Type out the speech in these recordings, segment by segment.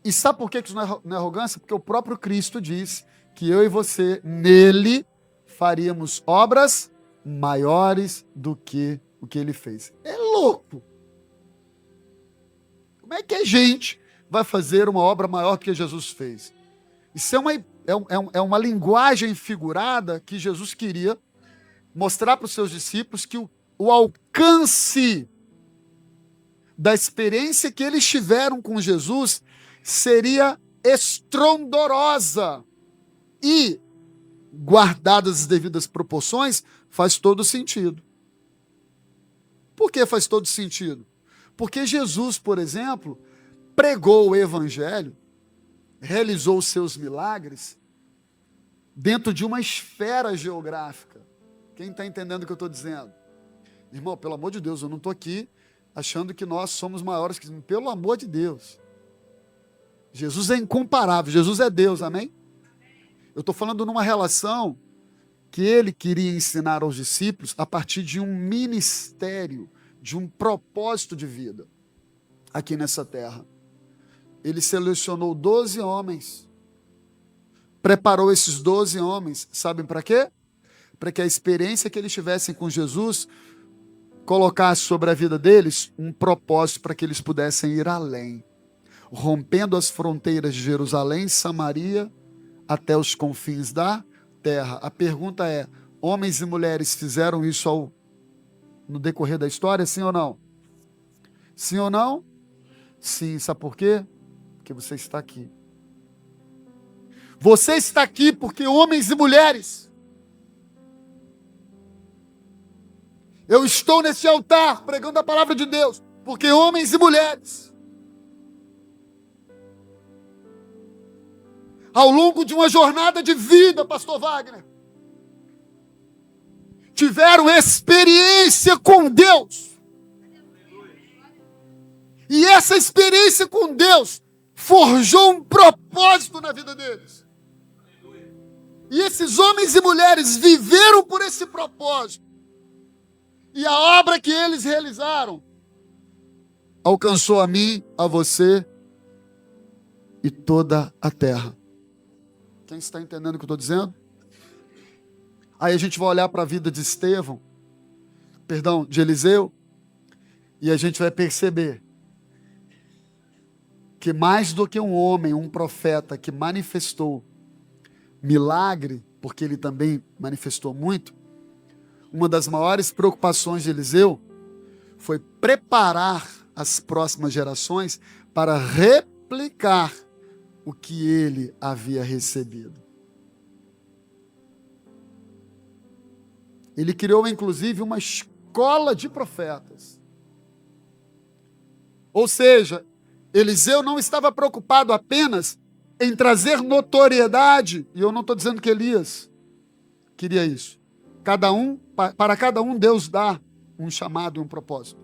E sabe por que isso não é arrogância? Porque o próprio Cristo diz que eu e você, nele, faríamos obras maiores do que o que ele fez. É louco! Como é que a gente vai fazer uma obra maior do que Jesus fez? Isso é uma linguagem figurada que Jesus queria mostrar para os seus discípulos que o alcance da experiência que eles tiveram com Jesus seria estrondorosa e, guardadas as devidas proporções, faz todo sentido. Por que faz todo sentido? Porque Jesus, por exemplo, pregou o evangelho, realizou os seus milagres dentro de uma esfera geográfica. Quem está entendendo o que eu estou dizendo? Irmão, pelo amor de Deus, eu não estou aqui achando que nós somos maiores que... Pelo amor de Deus. Jesus é incomparável, Jesus é Deus, amém? Eu estou falando numa relação que ele queria ensinar aos discípulos a partir de um ministério, de um propósito de vida aqui nessa terra. Ele selecionou 12 homens, preparou esses 12 homens, sabem para quê? Para que a experiência que eles tivessem com Jesus colocasse sobre a vida deles um propósito para que eles pudessem ir além, rompendo as fronteiras de Jerusalém, Samaria, até os confins da terra. A pergunta é, homens e mulheres fizeram isso no decorrer da história, sim ou não? Sim ou não? Sim, sabe por quê? Porque você está aqui. Você está aqui porque homens e mulheres, eu estou nesse altar pregando a palavra de Deus, porque homens e mulheres, ao longo de uma jornada de vida, pastor Wagner, tiveram experiência com Deus. E essa experiência com Deus forjou um propósito na vida deles. E esses homens e mulheres viveram por esse propósito. E a obra que eles realizaram alcançou a mim, a você e toda a terra. Quem está entendendo o que eu estou dizendo? Aí a gente vai olhar para a vida de de Eliseu, e a gente vai perceber que mais do que um homem, um profeta que manifestou milagre, porque ele também manifestou muito, uma das maiores preocupações de Eliseu foi preparar as próximas gerações para replicar o que ele havia recebido. Ele criou, inclusive, uma escola de profetas. Ou seja, Eliseu não estava preocupado apenas em trazer notoriedade, e eu não estou dizendo que Elias queria isso. Para cada um, Deus dá um chamado e um propósito.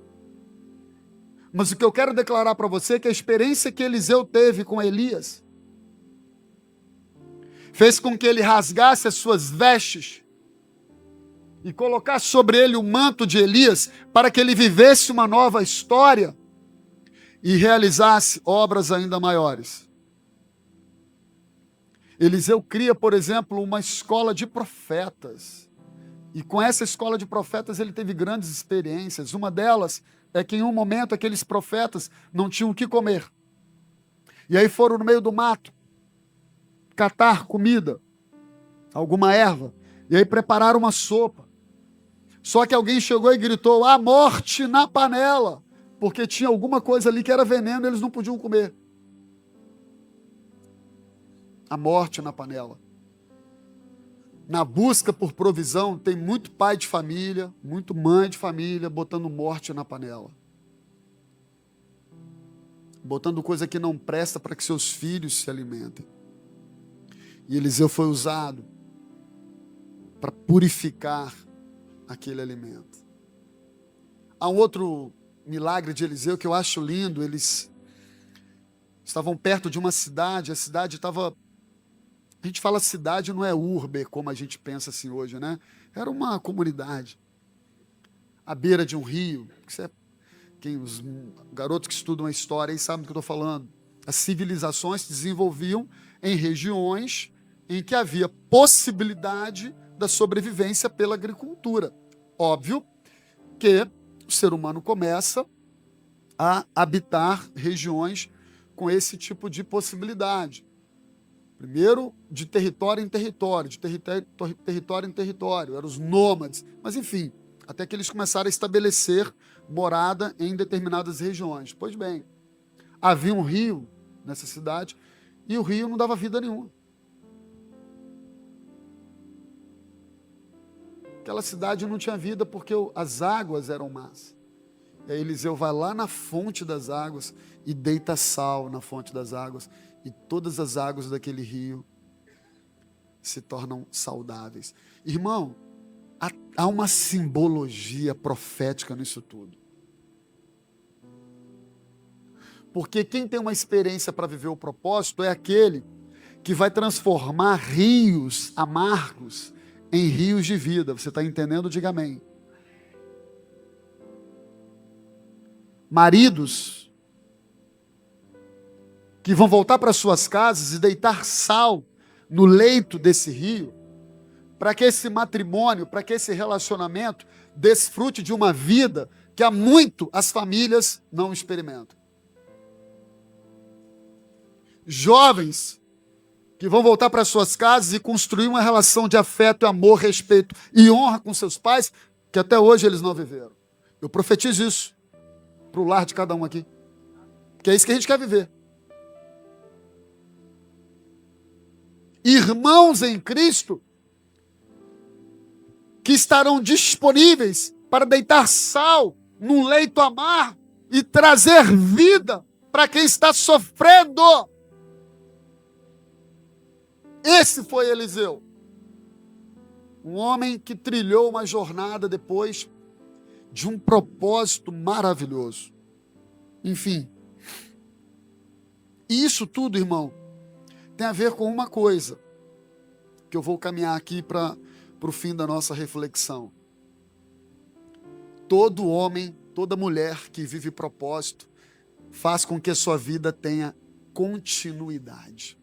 Mas o que eu quero declarar para você é que a experiência que Eliseu teve com Elias fez com que ele rasgasse as suas vestes e colocasse sobre ele o manto de Elias para que ele vivesse uma nova história e realizasse obras ainda maiores. Eliseu cria, por exemplo, uma escola de profetas. E com essa escola de profetas ele teve grandes experiências. Uma delas é que em um momento aqueles profetas não tinham o que comer. E aí foram no meio do mato catar comida, alguma erva. E aí prepararam uma sopa. Só que alguém chegou e gritou, a morte na panela. Porque tinha alguma coisa ali que era veneno e eles não podiam comer. A morte na panela. Na busca por provisão, tem muito pai de família, muito mãe de família, botando morte na panela. Botando coisa que não presta para que seus filhos se alimentem. E Eliseu foi usado para purificar aquele alimento. Há um outro milagre de Eliseu que eu acho lindo. Eles estavam perto de uma cidade, a cidade estava... A gente fala cidade, não é urbe, como a gente pensa assim hoje, né? Era uma comunidade, à beira de um rio. Os garotos que estudam a história aí sabem do que eu estou falando. As civilizações se desenvolviam em regiões em que havia possibilidade da sobrevivência pela agricultura. Óbvio que o ser humano começa a habitar regiões com esse tipo de possibilidade. Primeiro, de território em território, de território em território, eram os nômades, mas enfim, até que eles começaram a estabelecer morada em determinadas regiões. Pois bem, havia um rio nessa cidade e o rio não dava vida nenhuma. Aquela cidade não tinha vida porque as águas eram más. E aí Eliseu vai lá na fonte das águas e deita sal na fonte das águas. E todas as águas daquele rio se tornam saudáveis. Irmão, há uma simbologia profética nisso tudo. Porque quem tem uma experiência para viver o propósito é aquele que vai transformar rios amargos em rios de vida. Você está entendendo? Diga amém. Maridos que vão voltar para suas casas e deitar sal no leito desse rio, para que esse matrimônio, para que esse relacionamento desfrute de uma vida que há muito as famílias não experimentam. Jovens que vão voltar para suas casas e construir uma relação de afeto, amor, respeito e honra com seus pais, que até hoje eles não viveram. Eu profetizo isso para o lar de cada um aqui. Que é isso que a gente quer viver. Irmãos em Cristo que estarão disponíveis para deitar sal num leito amargo e trazer vida para quem está sofrendo. Esse foi Eliseu. Um homem que trilhou uma jornada depois de um propósito maravilhoso. Enfim. E isso tudo, irmão, tem a ver com uma coisa, que eu vou caminhar aqui para o fim da nossa reflexão. Todo homem, toda mulher que vive propósito, faz com que a sua vida tenha continuidade.